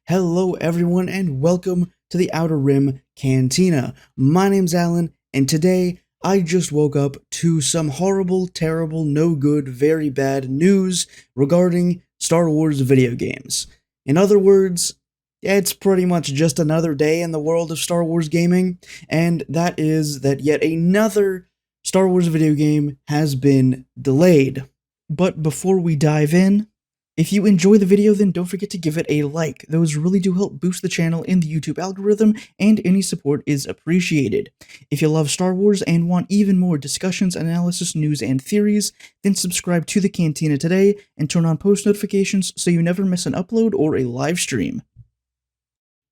Hello everyone and welcome to the Outer Rim Cantina. My name's Alan and today I just woke up to some horrible, terrible, no good, very bad news regarding Star Wars video games. In other words, it's pretty much just another day in the world of Star Wars gaming, and that is that yet another Star Wars video game has been delayed. But before we dive in, if you enjoy the video, then don't forget to give it a like. Those really do help boost the channel in the YouTube algorithm, and any support is appreciated. If you love Star Wars and want even more discussions, analysis, news, and theories, then subscribe to the Cantina today and turn on post notifications so you never miss an upload or a live stream.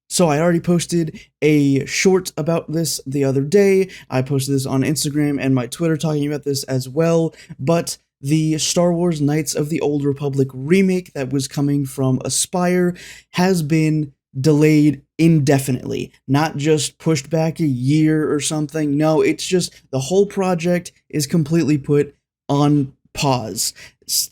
So I already posted a short about this the other day. I posted this on Instagram and my Twitter talking about this as well, but the Star Wars Knights of the Old Republic remake that was coming from Aspyr has been delayed indefinitely. Not just pushed back a year or something. No, it's just the whole project is completely put on pause.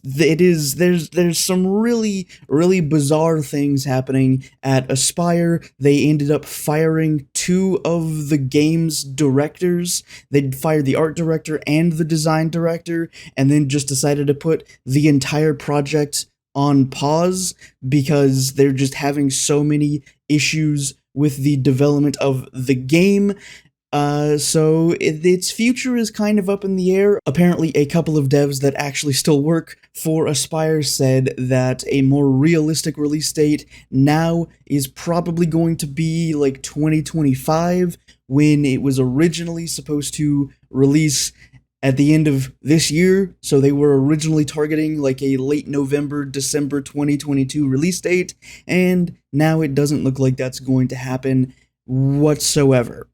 There's some really bizarre things happening at Aspyr. They ended up firing two of the game's directors. They fired the art director and the design director, and then just decided to put the entire project on pause because they're just having so many issues with the development of the game. So its future is kind of up in the air. Apparently, a couple of devs that actually still work for Aspyr said that a more realistic release date now is probably going to be like 2025, when it was originally supposed to release at the end of this year. So they were originally targeting like a late November, December 2022 release date, and now it doesn't look like that's going to happen whatsoever.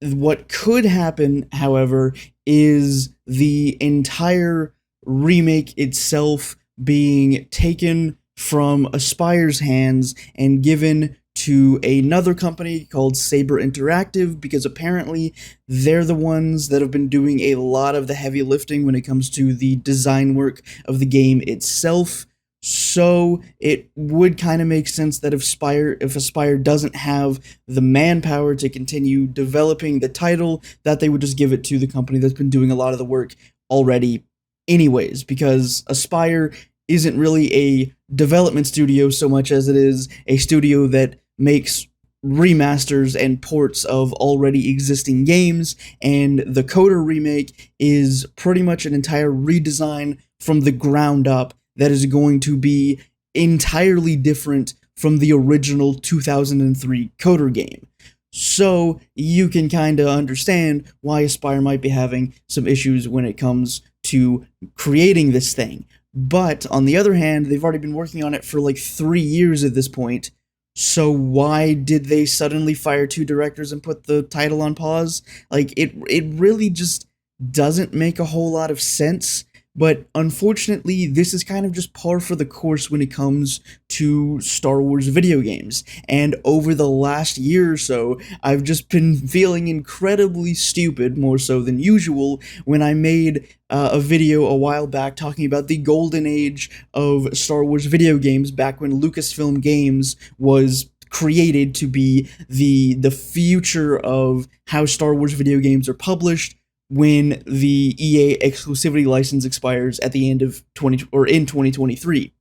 What could happen, however, is the entire remake itself being taken from Aspyr's hands and given to another company called Saber Interactive, because apparently they're the ones that have been doing a lot of the heavy lifting when it comes to the design work of the game itself. So it would kind of make sense that if Aspyr doesn't have the manpower to continue developing the title, that they would just give it to the company that's been doing a lot of the work already anyways, because Aspyr isn't really a development studio so much as it is a studio that makes remasters and ports of already existing games, and the KOTOR Remake is pretty much an entire redesign from the ground up that is going to be entirely different from the original 2003 KOTOR game. So you can kind of understand why Aspyr might be having some issues when it comes to creating this thing. But on the other hand, they've already been working on it for like 3 years at this point. So why did they suddenly fire two directors and put the title on pause? Like, it really just doesn't make a whole lot of sense. But unfortunately, this is kind of just par for the course when it comes to Star Wars video games. And over the last year or so, I've just been feeling incredibly stupid, more so than usual, when I made a video a while back talking about the golden age of Star Wars video games, back when Lucasfilm Games was created to be the future of how Star Wars video games are published, when the EA exclusivity license expires at the end of in 2023.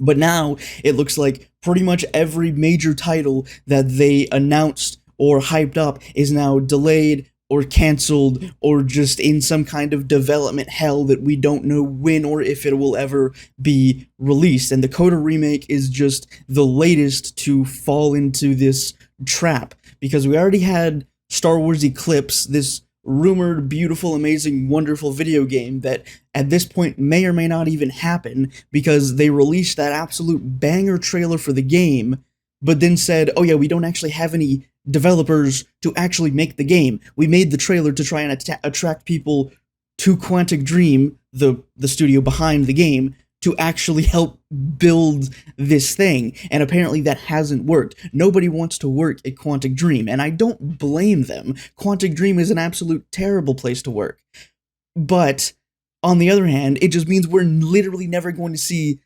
But now it looks like pretty much every major title that they announced or hyped up is now delayed or canceled or just in some kind of development hell that we don't know when or if it will ever be released. And the KOTOR Remake is just the latest to fall into this trap, because we already had Star Wars Eclipse, this rumored, beautiful, amazing, wonderful video game that at this point may or may not even happen, because they released that absolute banger trailer for the game, but then said, oh yeah, we don't actually have any developers to actually make the game. We made the trailer to try and attract people to Quantic Dream, the studio behind the game, to actually help build this thing, and apparently that hasn't worked. Nobody wants to work at Quantic Dream, and I don't blame them. Quantic Dream is an absolute terrible place to work. But on the other hand, it just means we're literally never going to see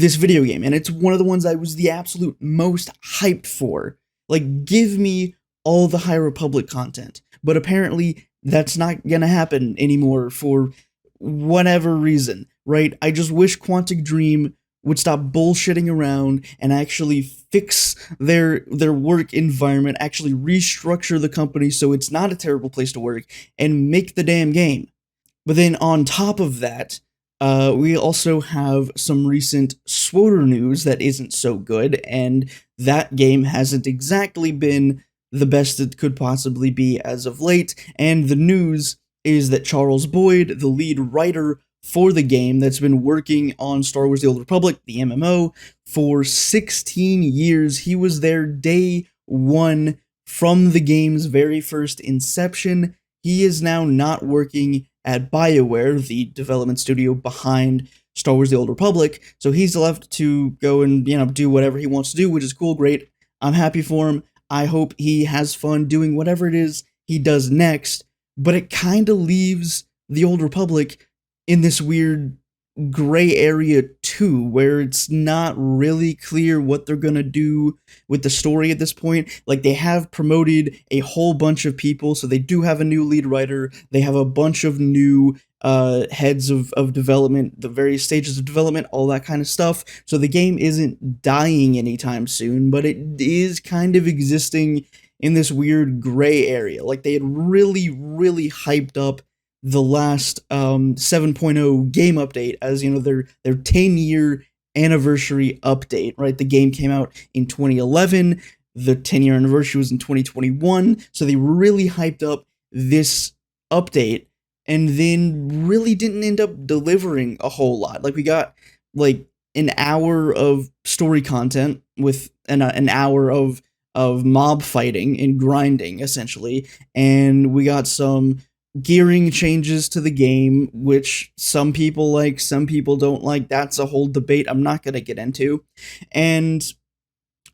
this video game, and it's one of the ones I was the absolute most hyped for. Like, give me all the High Republic content. But apparently, that's not gonna happen anymore for whatever reason, right? I just wish Quantic Dream would stop bullshitting around and actually fix their work environment, actually restructure the company so it's not a terrible place to work, and make the damn game. But then on top of that, we also have some recent SWTOR news that isn't so good, and that game hasn't exactly been the best it could possibly be as of late, and the news is that Charles Boyd, the lead writer for the game that's been working on Star Wars The Old Republic, the MMO, for 16 years, he was there day one from the game's very first inception. He is now not working at BioWare, the development studio behind Star Wars The Old Republic, so he's left to go and, do whatever he wants to do, which is cool, great. I'm happy for him. I hope he has fun doing whatever it is he does next, but it kind of leaves The Old Republic in this weird gray area too, where it's not really clear what they're gonna do with the story at this point. Like, they have promoted a whole bunch of people, so they do have a new lead writer, they have a bunch of new heads of development, the various stages of development, all that kind of stuff, so the game isn't dying anytime soon, but it is kind of existing in this weird gray area. Like, they had really hyped up the last 7.0 game update as, their 10-year anniversary update, right? The game came out in 2011, the 10-year anniversary was in 2021, so they really hyped up this update, and then really didn't end up delivering a whole lot. Like, we got, like, an hour of story content with an hour of mob fighting and grinding, essentially, and we got some gearing changes to the game, which some people like, some people don't like. That's a whole debate I'm not going to get into. And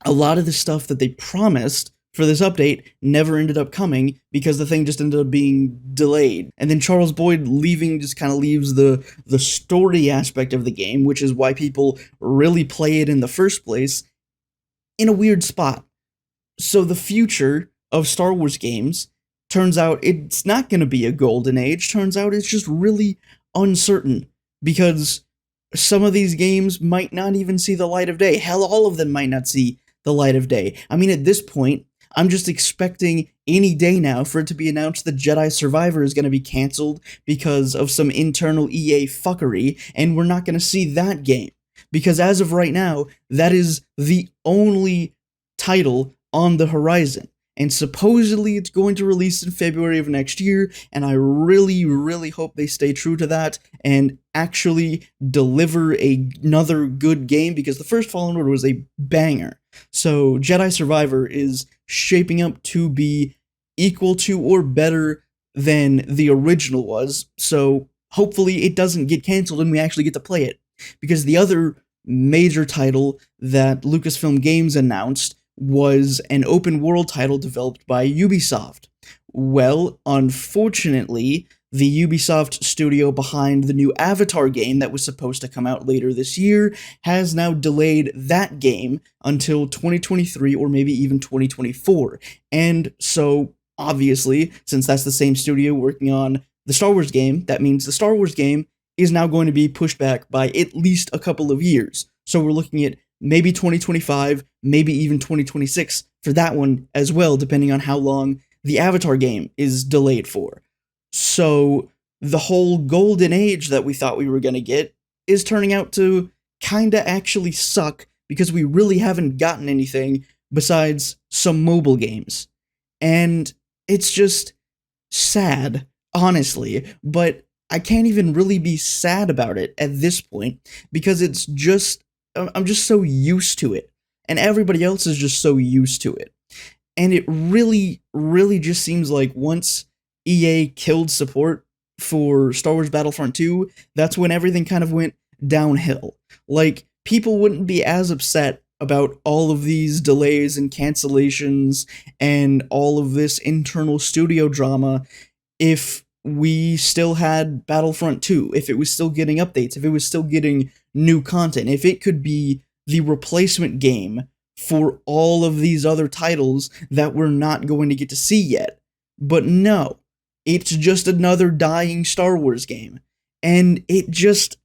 a lot of the stuff that they promised for this update never ended up coming because the thing just ended up being delayed. And then Charles Boyd leaving just kind of leaves the story aspect of the game, which is why people really play it in the first place, in a weird spot. So the future of Star Wars games, turns out it's not going to be a golden age. Turns out it's just really uncertain, because some of these games might not even see the light of day. Hell, all of them might not see the light of day. I mean, at this point, I'm just expecting any day now for it to be announced that Jedi Survivor is going to be canceled because of some internal EA fuckery, and we're not going to see that game. Because as of right now, that is the only title on the horizon. And supposedly it's going to release in February of next year, and I really hope they stay true to that and actually deliver another good game, because the first Fallen Order was a banger. So Jedi Survivor is shaping up to be equal to or better than the original was, so hopefully it doesn't get canceled and we actually get to play it. Because the other major title that Lucasfilm Games announced was an open world title developed by Ubisoft. Well, unfortunately, the Ubisoft studio behind the new Avatar game that was supposed to come out later this year has now delayed that game until 2023 or maybe even 2024. And so, obviously, since that's the same studio working on the Star Wars game, that means the Star Wars game is now going to be pushed back by at least a couple of years. So we're looking at maybe 2025, maybe even 2026 for that one as well, depending on how long the Avatar game is delayed for. So the whole golden age that we thought we were going to get is turning out to kinda actually suck, because we really haven't gotten anything besides some mobile games. And it's just sad, honestly, but I can't even really be sad about it at this point, because I'm just so used to it, and everybody else is just so used to it. And it really just seems like once EA killed support for Star Wars Battlefront 2, that's when everything kind of went downhill. Like, people wouldn't be as upset about all of these delays and cancellations and all of this internal studio drama if we still had Battlefront 2, if it was still getting updates, if it was still getting new content, if it could be the replacement game for all of these other titles that we're not going to get to see yet. But no, it's just another dying Star Wars game. And it just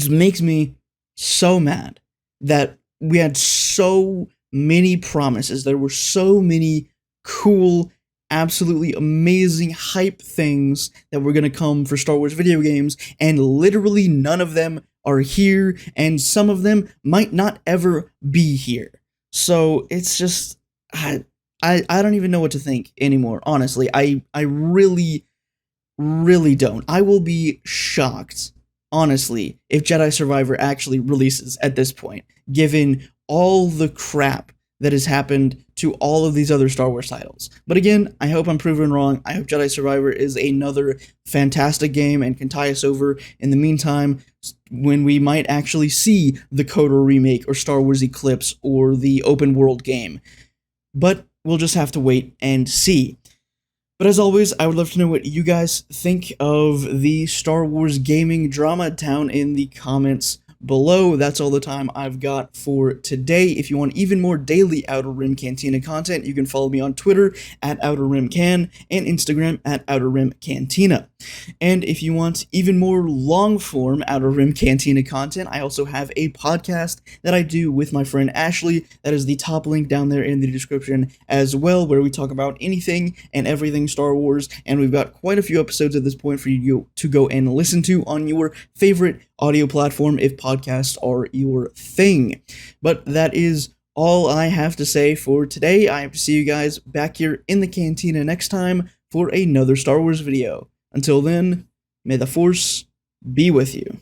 makes me so mad that we had so many promises. There were so many cool, absolutely amazing hype things that were going to come for Star Wars video games, and literally none of them are here, and some of them might not ever be here. So it's just, I don't even know what to think anymore, honestly. I really, really don't. I will be shocked, honestly, if Jedi Survivor actually releases at this point, given all the crap that has happened to all of these other Star Wars titles. But again, I hope I'm proven wrong. I hope Jedi Survivor is another fantastic game and can tie us over in the meantime, when we might actually see the KOTOR Remake or Star Wars Eclipse or the open world game. But we'll just have to wait and see. But as always, I would love to know what you guys think of the Star Wars gaming drama down in the comments below. That's all the time I've got for today. If you want even more daily Outer Rim Cantina content, you can follow me on Twitter at Outer Rim Can and Instagram at Outer Rim Cantina. And if you want even more long-form Outer Rim Cantina content, I also have a podcast that I do with my friend Ashley. That is the top link down there in the description as well, where we talk about anything and everything Star Wars, and we've got quite a few episodes at this point for you to go and listen to on your favorite audio platform if podcasts are your thing. But that is all I have to say for today. I have to see you guys back here in the cantina next time for another Star Wars video. Until then, may the Force be with you.